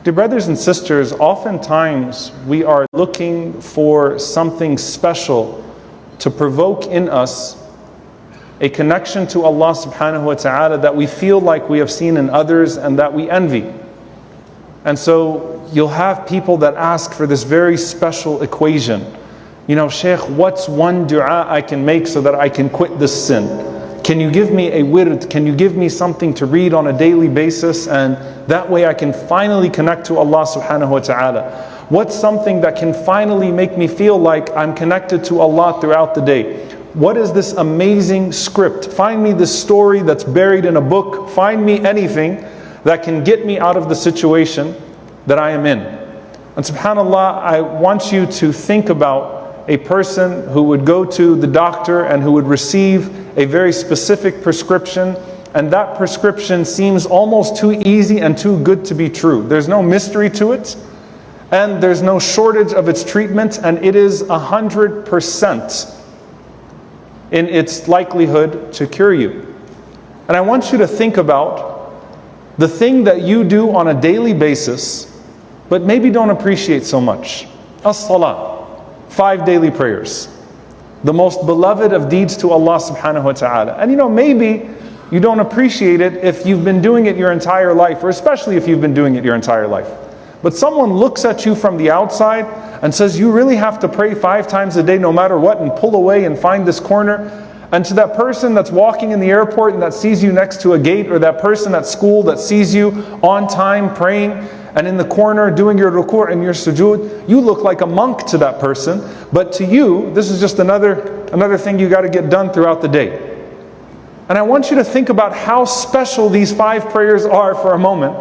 Dear brothers and sisters, oftentimes we are looking for something special to provoke in us a connection to Allah subhanahu wa ta'ala that we feel like we have seen in others and that we envy. And so you'll have people that ask for this very special equation. You know, Shaykh, what's one dua I can make so that I can quit this sin? Can you give me a wird? Can you give me something to read on a daily basis, and that way I can finally connect to Allah subhanahu wa ta'ala? What's something that can finally make me feel like I'm connected to Allah throughout the day? What is this amazing script? Find me this story that's buried in a book. Find me anything that can get me out of the situation that I am in. And subhanAllah, I want you to think about a person who would go to the doctor and who would receive a very specific prescription, and that prescription seems almost too easy and too good to be true. There's no mystery to it, and there's no shortage of its treatment, and it is 100% in its likelihood to cure you. And I want you to think about the thing that you do on a daily basis, but maybe don't appreciate so much. As-salah. 5 daily prayers, the most beloved of deeds to Allah subhanahu wa ta'ala. And you know, maybe you don't appreciate it if you've been doing it your entire life, or especially if you've been doing it your entire life. But someone looks at you from the outside and says, you really have to pray 5 times a day no matter what, and pull away and find this corner. And to that person that's walking in the airport and that sees you next to a gate, or that person at school that sees you on time praying and in the corner doing your ruku' and your sujood, you look like a monk to that person. But to you, this is just another thing you got to get done throughout the day. And I want you to think about how special these 5 prayers are for a moment.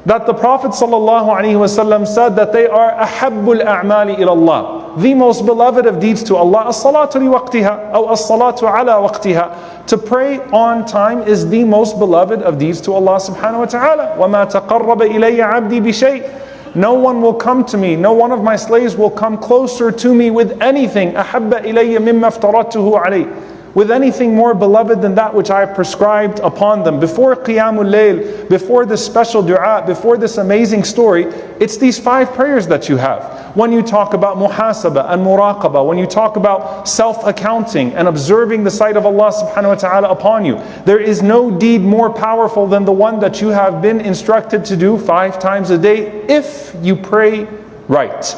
That the Prophet ﷺ said that they are ahabbul a'mali ila Allah, the most beloved of deeds to Allah. As-salatu li waqtiha, or as-salatu ala waqtiha. To pray on time is the most beloved of deeds to Allah subhanahu wa ta'ala. وَمَا تَقَرَّبَ إِلَيَّ عَبْدِي بِشَيْءٍ. No one will come to me, no one of my slaves will come closer to me with anything أَحَبَّ إِلَيَّ مِمَّا افْتَرَضْتُهُ عَلَيْهِ, with anything more beloved than that which I have prescribed upon them. Before Qiyamul Layl, before this special dua, before this amazing story, it's these 5 prayers that you have. When you talk about muhasabah and muraqabah, when you talk about self-accounting and observing the sight of Allah subhanahu wa ta'ala upon you, there is no deed more powerful than the one that you have been instructed to do 5 times a day, if you pray right,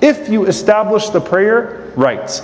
if you establish the prayer right.